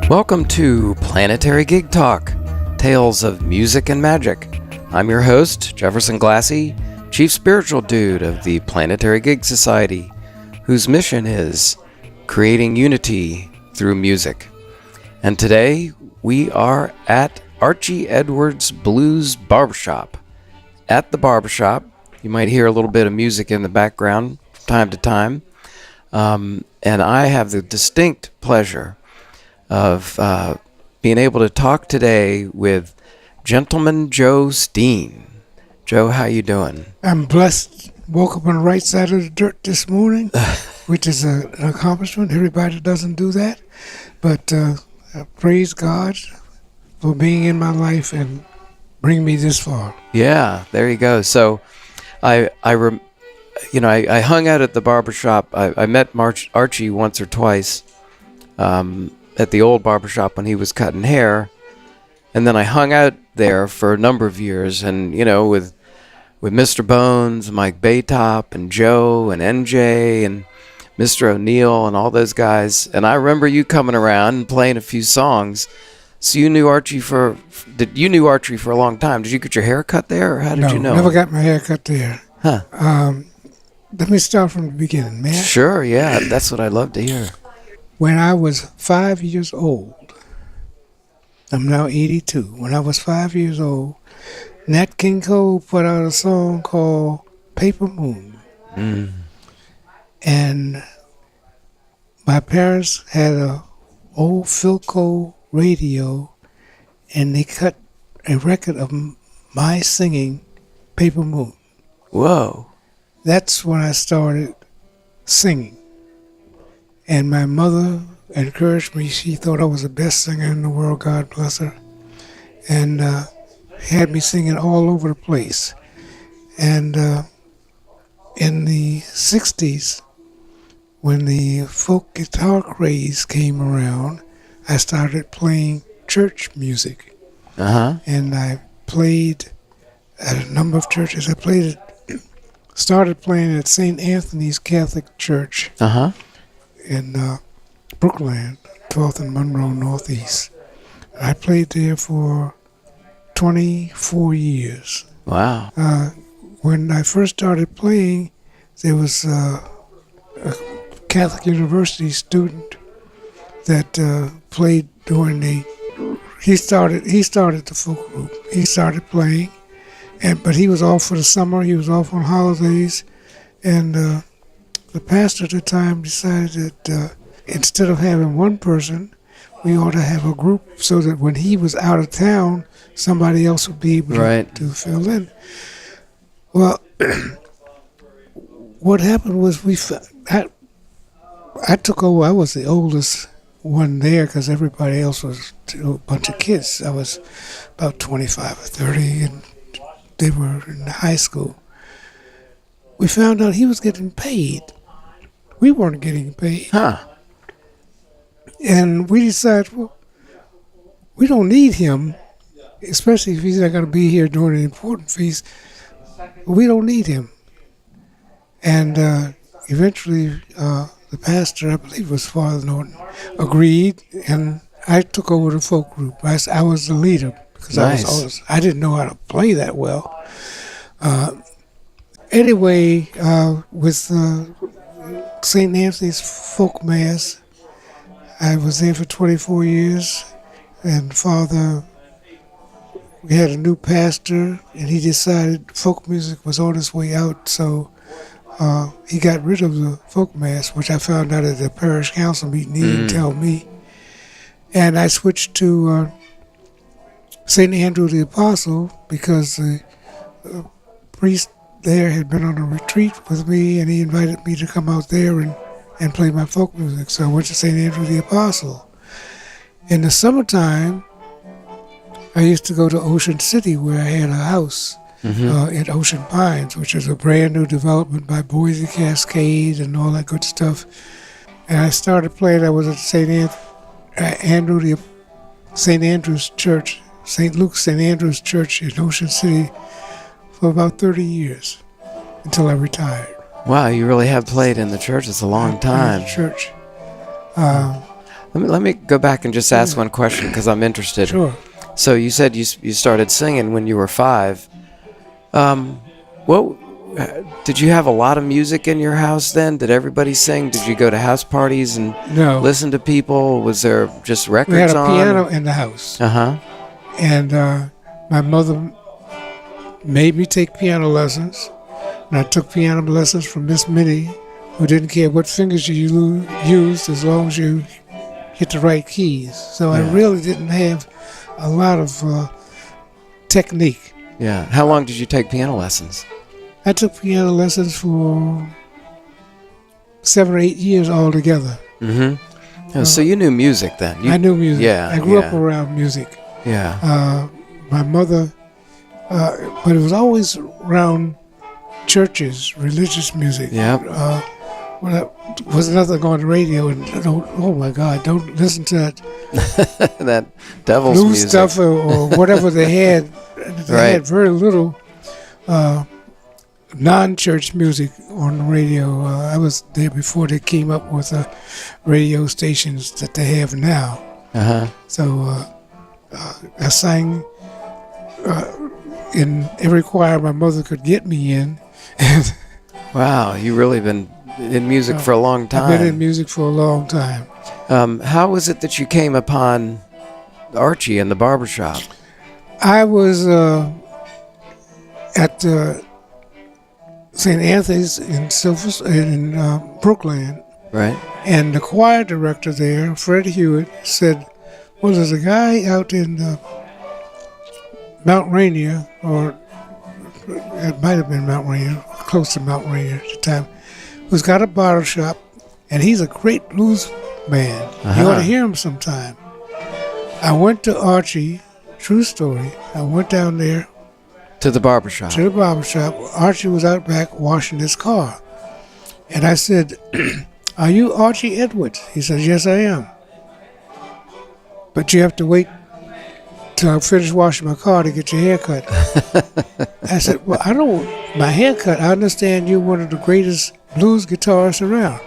Welcome to Planetary Gig Talk, Tales of Music and Magic. I'm your host, Jefferson Glassy, Chief Spiritual Dude of the Planetary Gig Society, whose mission is creating unity through music. And today, we are at Archie Edwards Blues Barbershop. At the Barbershop, you might hear a little bit of music in the background from time to time. And I have the distinct pleasure of being able to talk today with Gentleman Joe Steen. Joe, how you doing? I'm blessed. Woke up on the right side of the dirt this morning, which is an accomplishment. Everybody doesn't do that. But I praise God for being in my life and bring me this far. Yeah, there you go. So I hung out at the barbershop. I met Archie once or twice at the old barbershop when he was cutting hair. And then I hung out there for a number of years. And, with Mr. Bones, Mike Baytop, and Joe, and NJ, and Mr. O'Neill, and all those guys. And I remember you coming around and playing a few songs. So you knew Archie for a long time. Did you get your hair cut there, or how did you know? No, never got my hair cut there. Huh. Let me start from the beginning, man. Sure, yeah. That's what I'd love to hear. When I was 5 years old, I'm now 82. When I was 5 years old, Nat King Cole put out a song called Paper Moon. Mm. And my parents had a old Philco radio, and they cut a record of my singing Paper Moon. Whoa. That's when I started singing. And my mother encouraged me. She thought I was the best singer in the world, God bless her. And had me singing all over the place. And in the 60s, when the folk guitar craze came around, I started playing church music. Uh-huh. And I played at a number of churches. Started playing at St. Anthony's Catholic Church. Uh-huh. In Brookland, 12th and Monroe Northeast. I played there for 24 years. Wow. When I first started playing, there was a Catholic University student that played during he started the folk group. He started playing, but he was off for the summer. He was off on holidays, and the pastor at the time decided that instead of having one person, we ought to have a group so that when he was out of town, somebody else would be able to fill in. Well, what happened was I took over. I was the oldest one there because everybody else was a bunch of kids. I was about 25 or 30, and they were in high school. We found out he was getting paid. We weren't getting paid. Huh. And we decided, well, we don't need him, especially if he's not going to be here during an important feast. We don't need him. And eventually, the pastor, I believe it was Father Norton, agreed, and I took over the folk group. I was the leader because Nice. I didn't know how to play that well. Anyway, with St. Anthony's Folk Mass, I was there for 24 years, and we had a new pastor, and he decided folk music was on its way out, so he got rid of the folk mass, which I found out at the parish council meeting. He didn't tell me. And I switched to St. Andrew the Apostle because the priest there had been on a retreat with me, and he invited me to come out there and play my folk music. So I went to St. Andrew the Apostle. In the summertime, I used to go to Ocean City, where I had a house at Ocean Pines, which is a brand new development by Boise Cascade and all that good stuff. And I started playing. I was at St. Andrew's Church, St. Luke's St. Andrew's Church in Ocean City for about 30 years until I retired. Wow, you really have played in the church. It's a long time. Church. Let me go back and just ask one question because I'm interested. Sure. So you said you started singing when you were 5. What did you have a lot of music in your house then? Did everybody sing? Did you go to house parties and No. listen to people? Was there just records We had a on? piano in the house. Uh-huh. And my mother made me take piano lessons. And I took piano lessons from Miss Minnie, who didn't care what fingers you used as long as you hit the right keys. So I really didn't have a lot of technique. Yeah. How long did you take piano lessons? I took piano lessons for 7 or 8 years altogether. Mm-hmm. So you knew music then? I knew music. Yeah. I grew up around music. Yeah. My mother, but it was always around churches, religious music. Yep. When there was nothing on the radio, and oh my God, don't listen to that That devil's blues music. stuff or whatever they had. They had very little non-church music on the radio. I was there before they came up with the radio stations that they have now. Uh-huh. So I sang in every choir my mother could get me in. Wow, you really been in music for a long time. I've been in music for a long time. How was it that you came upon Archie in the Barbershop? I was at St. Anthony's in Brookland, Right. and the choir director there, Fred Hewitt, said, well, there's a guy out in Mount Rainier, or it might have been Mount Rainier, close to Mount Rainier at the time, who's got a barbershop, and he's a great blues man. Uh-huh. You ought to hear him sometime. I went to Archie, true story. I went down there To the barbershop. to the barbershop. Archie was out back washing his car. And I said, are you Archie Edwards? He said, yes, I am. But you have to wait till I finish washing my car to get your hair cut. I said, well, I don't want my hair cut. I understand you're one of the greatest blues guitarists around.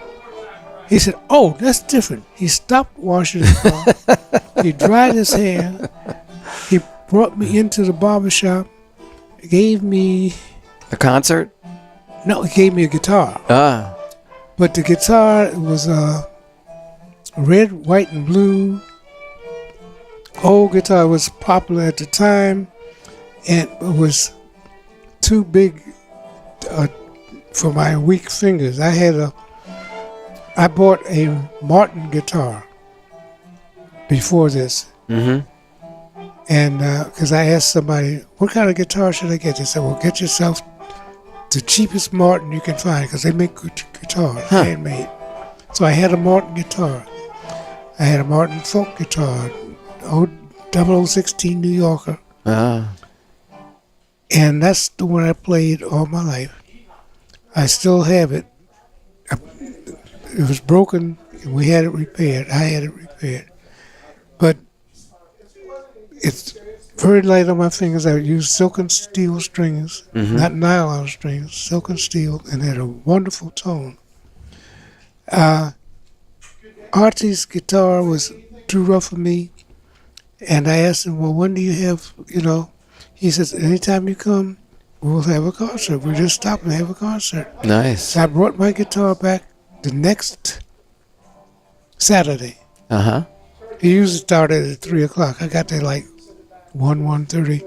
He said, oh, that's different. He stopped washing his car. He dried his hair. He brought me into the barbershop, gave me, A concert? no, he gave me a guitar. Ah. But the guitar was red, white, and blue. Old guitar was popular at the time, and it was too big for my weak fingers. I bought a Martin guitar before this. Mm-hmm. And because I asked somebody, what kind of guitar should I get? They said, well, get yourself the cheapest Martin you can find, because they make good guitars, handmade. So I had a Martin guitar. I had a Martin folk guitar, old 0016 New Yorker. Ah. And that's the one I played all my life. I still have it. It was broken, and we had it repaired. I had it repaired. But it's very light on my fingers. I used silken steel strings, not nylon strings, silken steel, and had a wonderful tone. Archie's guitar was too rough for me, and I asked him, well, when do you have, he says, anytime you come, we'll have a concert. We'll just stop and have a concert. Nice. So I brought my guitar back the next Saturday. Uh-huh. He usually started at 3 o'clock. I got there like 1:30,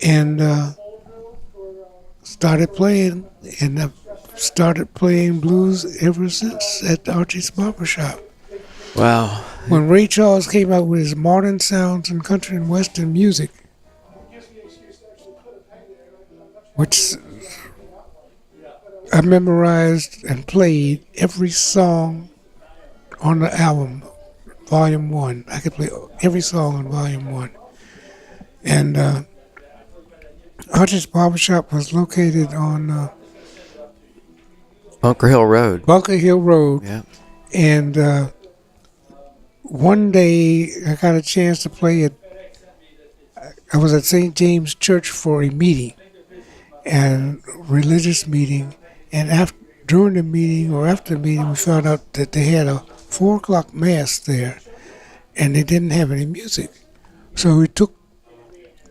and started playing, and I've started playing blues ever since at Archie's Barbershop. Wow. When Ray Charles came out with his modern sounds and country and western music, which I memorized and played every song on the album, Volume 1. I could play every song on Volume 1. And Archie's Barbershop was located on Bunker Hill Road. Bunker Hill Road. Yeah. And one day I got a chance to play it. I was at St. James Church for a meeting, and religious meeting. And during the meeting or after the meeting, we found out that they had a 4 o'clock mass there, and they didn't have any music. So we took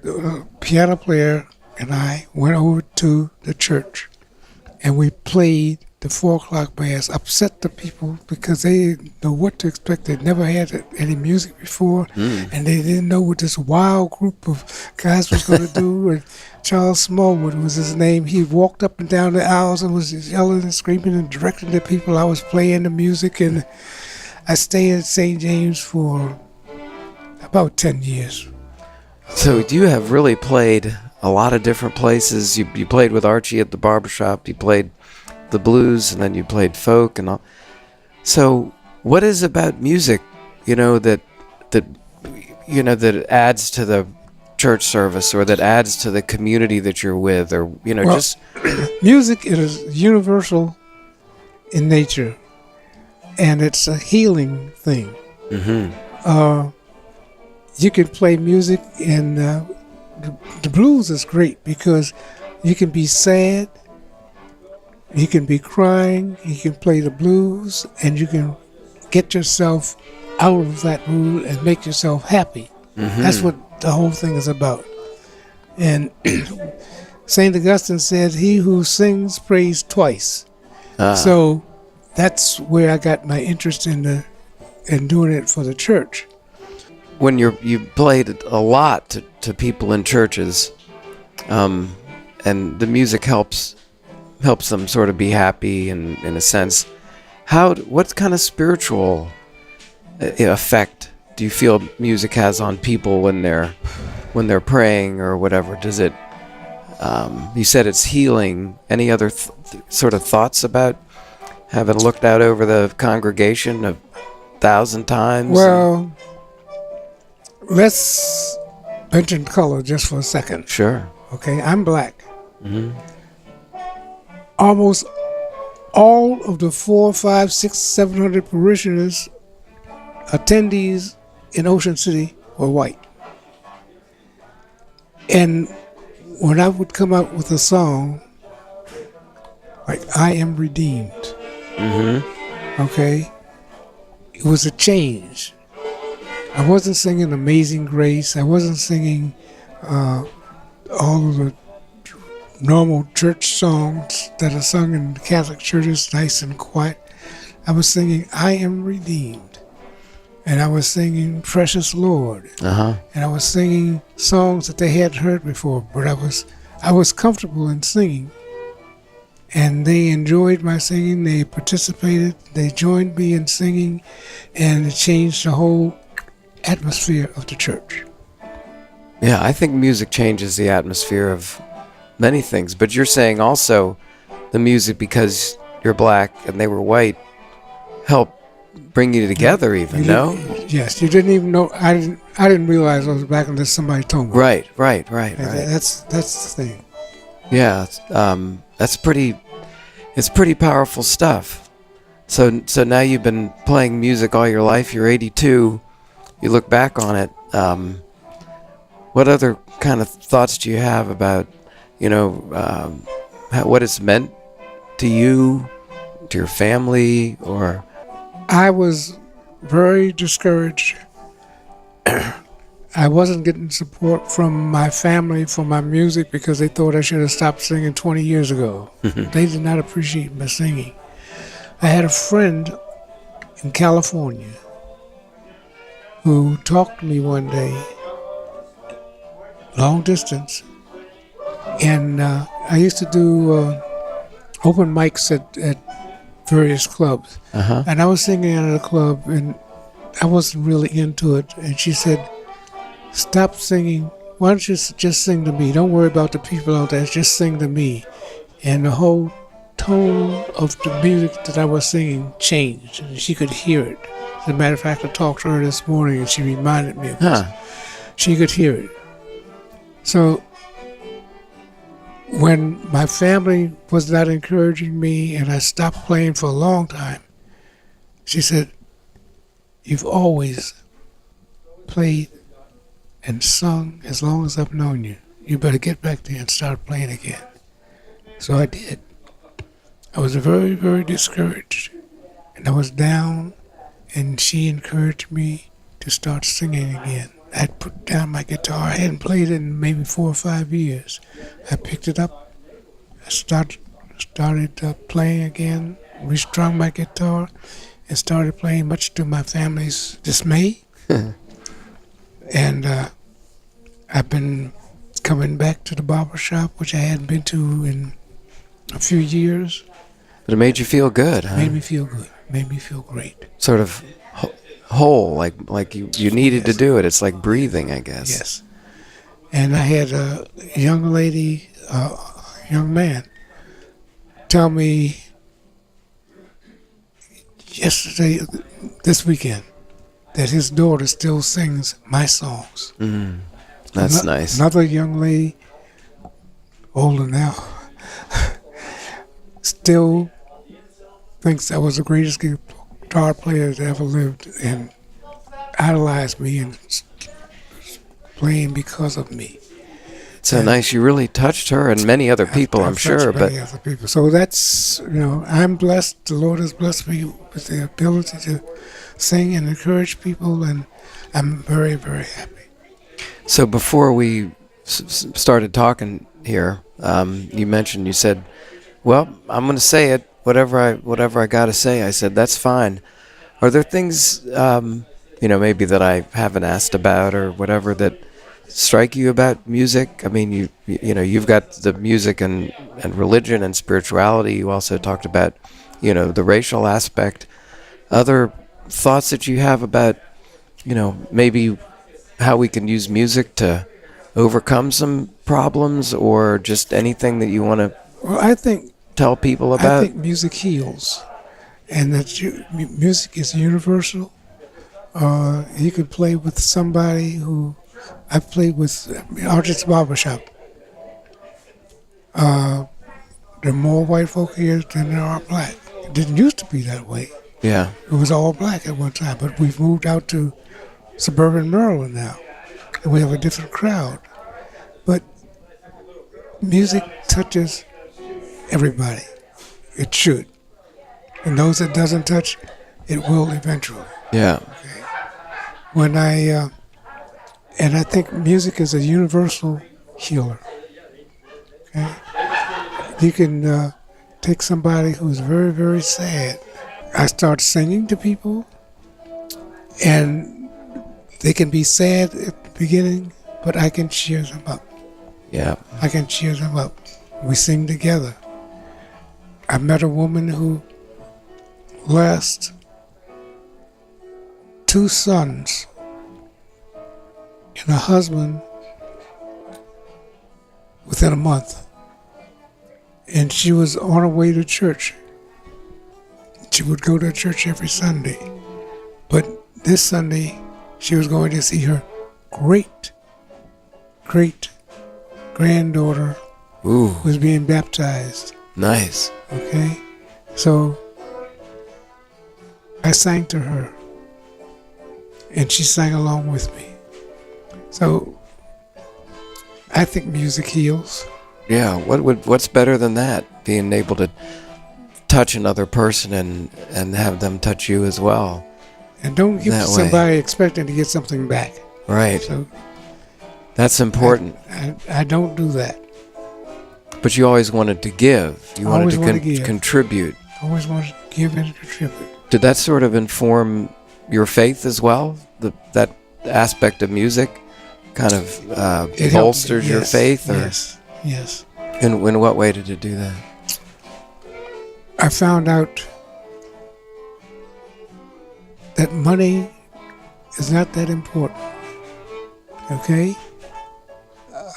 the piano player and I went over to the church, and we played the 4 o'clock mass, upset the people because they didn't know what to expect. They'd never had any music before, and they didn't know what this wild group of guys was going to do. And Charles Smallwood was his name. He walked up and down the aisles and was just yelling and screaming and directing the people. I was playing the music, and I stayed at St. James for about 10 years. So you have really played a lot of different places. You played with Archie at the Barbershop. You played the blues, and then you played folk and all. So what is about music, that adds to the church service, or that adds to the community that you're with, or just music is universal in nature, and it's a healing thing. You can play music, and the blues is great because you can be sad, you can be crying, you can play the blues, and you can get yourself out of that mood and make yourself happy. That's what the whole thing is about. And St. Augustine said, "He who sings prays twice." So that's where I got my interest in doing it for the church. When you played a lot to people in churches, and the music helps them sort of be happy in a sense. What kind of spiritual effect do you feel music has on people when they're praying or whatever? Does it? You said it's healing. Any other sort of thoughts about having looked out over the congregation 1,000 times? Well, let's mention color just for a second. Sure. Okay, I'm black. Almost all of the 400, 500, 600, 700 parishioners, attendees in Ocean City were white. And when I would come out with a song like "I Am Redeemed," okay, it was a change. I wasn't singing "Amazing Grace." I wasn't singing all of the normal church songs that are sung in Catholic churches, nice and quiet. I was singing "I Am Redeemed," and I was singing "Precious Lord," and I was singing songs that they hadn't heard before. But I was comfortable in singing, and they enjoyed my singing. They participated. They joined me in singing, and it changed the whole atmosphere of the church. Yeah, I think music changes the atmosphere of many things, but you're saying also the music, because you're black and they were white, helped bring you together even, no? Yes, you didn't even know. I didn't realize I was black until somebody told me. Right. That's the thing. Yeah, it's pretty powerful stuff. So now you've been playing music all your life. You're 82. You look back on it. What other kind of thoughts do you have about, what it's meant to you, to your family, or? I was very discouraged. I wasn't getting support from my family for my music because they thought I should have stopped singing 20 years ago. They did not appreciate my singing. I had a friend in California who talked to me one day, long distance, and I used to do open mics at various clubs, and I was singing at a club, and I wasn't really into it, and she said, "Stop singing. Why don't you just sing to me? Don't worry about the people out there, just sing to me." And the whole tone of the music that I was singing changed, and she could hear it. As a matter of fact, I talked to her this morning, and she reminded me of this. She could hear it. So when my family was not encouraging me and I stopped playing for a long time, she said, "You've always played and sung as long as I've known you. You better get back there and start playing again." So I did. I was very, very discouraged, and I was down, and she encouraged me to start singing again. I put down my guitar. I hadn't played it in maybe 4 or 5 years. I picked it up. I started playing again, restrung my guitar, and started playing, much to my family's dismay. And I've been coming back to the barbershop, which I hadn't been to in a few years. But it made you feel good, huh? Made me feel good. Made me feel great. Sort of whole, like you needed to do it. It's like breathing, I guess. Yes. And I had a young lady, young man, tell me yesterday, this weekend, that his daughter still sings my songs. That's nice. Another young lady, older now, still thinks I was the greatest guitar player that ever lived and idolized me and playing because of me. So nice. You really touched her and many other people, I'm sure. But many other people. So that's, I'm blessed. The Lord has blessed me with the ability to sing and encourage people, and I'm very, very happy. So before we started talking here, you said, well, I'm going to say it, whatever I got to say. I said, that's fine. Are there things, maybe that I haven't asked about or whatever that strike you about music? I mean, you've got the music and religion and spirituality. You also talked about, the racial aspect. Other thoughts that you have about, maybe how we can use music to overcome some problems, or just anything that you want to tell people about? I think music heals, and that music is universal. You could play with somebody who I've played with Archie's Barbershop. There are more white folk here than there are black. It didn't used to be that way. Yeah. It was all black at one time, but we've moved out to suburban Maryland now, and we have a different crowd. But music touches everybody. It should. And those it doesn't touch, it will eventually. Yeah. Okay. And I think music is a universal healer. Okay? You can take somebody who's very, very sad. I start singing to people, and they can be sad at the beginning, but I can cheer them up. Yeah. I can cheer them up. We sing together. I met a woman who lost 2 sons and a husband within a month. And she was on her way to church. She would go to church every Sunday. But this Sunday, she was going to see her great granddaughter who was being baptized. Nice. Okay? So I sang to her, and she sang along with me. So I think music heals. Yeah, what's better than that? Being able to touch another person and have them touch you as well. And don't give somebody expecting to get something back. Right. So that's important. I don't do that. But you always wanted to give. You wanted to contribute. I always wanted to give and contribute. Did that sort of inform your faith as well? That aspect of music kind of bolsters your faith? Or? Yes. In what way did it do that? I found out that money is not that important. Okay?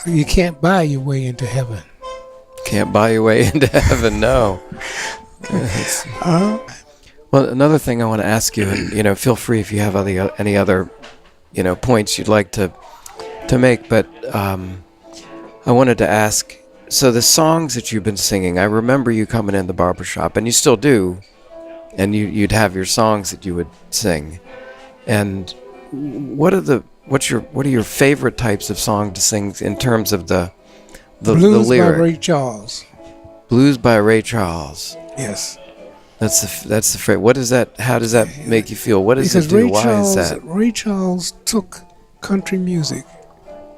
You can't buy your way into heaven. Can't buy your way into heaven, no. Well, another thing I want to ask you, and feel free if you have any other points you'd like to make, but I wanted to ask, so the songs that you've been singing, I remember you coming in the barbershop, and you still do, and you'd have your songs that you would sing. And what are your favorite types of songs to sing in terms of the Blues lyric? by Ray Charles. Blues by Ray Charles. Yes. That's the phrase. What is that? How does that make you feel? What does it do? Why is that? Ray Charles took country music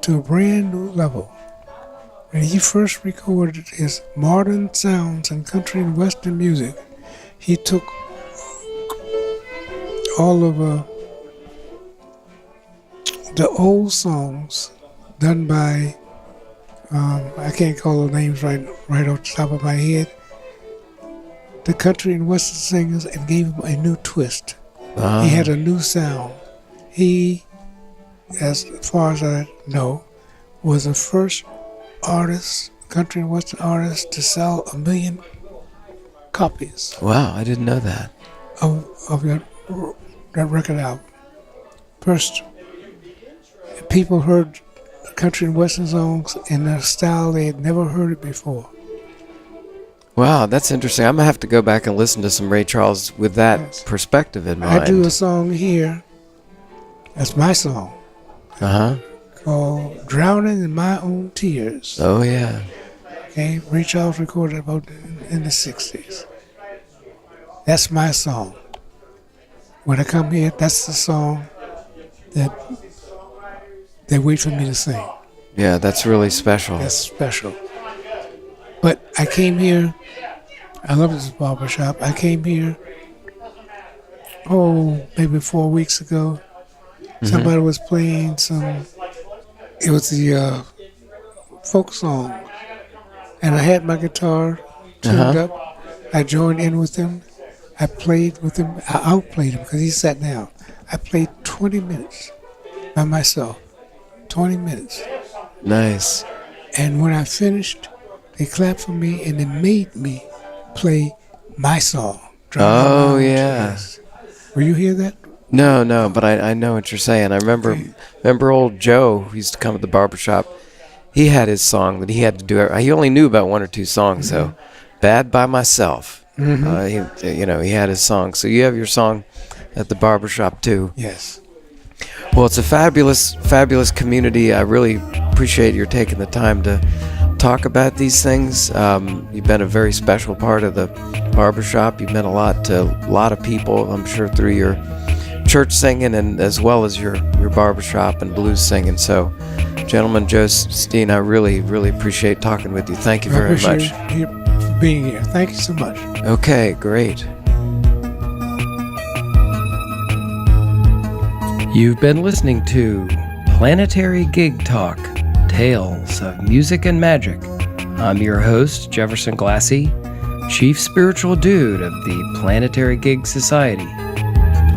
to a brand new level. When he first recorded his modern sounds and country and western music, he took all of the old songs done by, I can't call the names right off the top of my head, the country and western singers, and gave them a new twist. He had a new sound. He, as far as I know, was the first artist, country and western artist, to sell 1 million copies. Wow, I didn't know that. Of that record album. First, people heard country and western songs in a style they had never heard it before. Wow, that's interesting. I'm going to have to go back and listen to some Ray Charles with that perspective in mind. I do a song here. That's my song. Called Drowning in My Own Tears. Oh, yeah. Okay, Ray Charles recorded about in the 60s. That's my song. When I come here, that's the song that they wait for me to sing. Yeah, that's really special. That's special. But I came here, I love this barbershop. I came here, maybe 4 weeks ago. Somebody was playing it was the folk song. And I had my guitar tuned up. I joined in with him. I played with him. I outplayed him because he sat down. I played 20 minutes by myself. 20 minutes. Nice. And when I finished, they clapped for me and they made me play my song. Oh, yeah. Will you hear that? No, but I know what you're saying. I remember old Joe, who used to come to the barbershop. He had his song that he had to do. He only knew about 1 or 2 songs, so Bad by Myself. He had his song. So you have your song at the barbershop, too. Yes. Well, it's a fabulous, fabulous community. I really appreciate your taking the time to talk about these things. You've been a very special part of the barbershop. You've meant a lot to a lot of people, I'm sure, through your church singing and as well as your barbershop and blues singing. So, gentleman, Joe Steen, I really, really appreciate talking with you. Thank you very much. I appreciate you being here. Thank you so much. Okay, great. You've been listening to Planetary Gig Talk, Tales of Music and Magic. I'm your host, Jefferson Glassy, Chief Spiritual Dude of the Planetary Gig Society.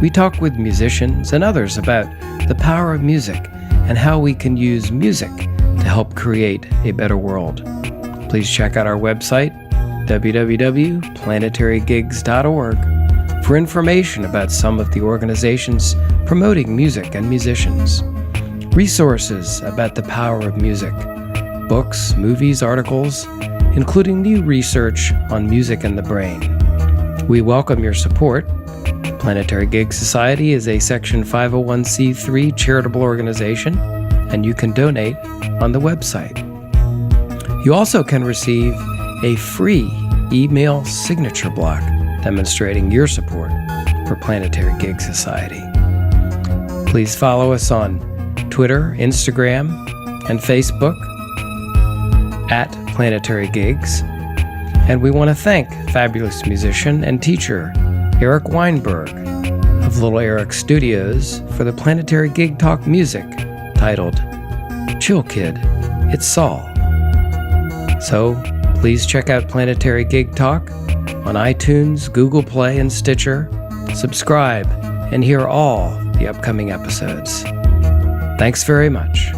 We talk with musicians and others about the power of music and how we can use music to help create a better world. Please check out our website, www.planetarygigs.org, for information about some of the organizations promoting music and musicians, resources about the power of music, books, movies, articles, including new research on music and the brain. We welcome your support. The Planetary Gig Society is a Section 501c3 charitable organization, and you can donate on the website. You also can receive a free email signature block demonstrating your support for Planetary Gig Society. Please follow us on Twitter, Instagram, and Facebook at Planetary Gigs. And we want to thank fabulous musician and teacher Eric Weinberg of Little Eric Studios for the Planetary Gig Talk music titled Chill Kid, It's Saul. So please check out Planetary Gig Talk on iTunes, Google Play, and Stitcher. Subscribe and hear all the upcoming episodes. Thanks very much.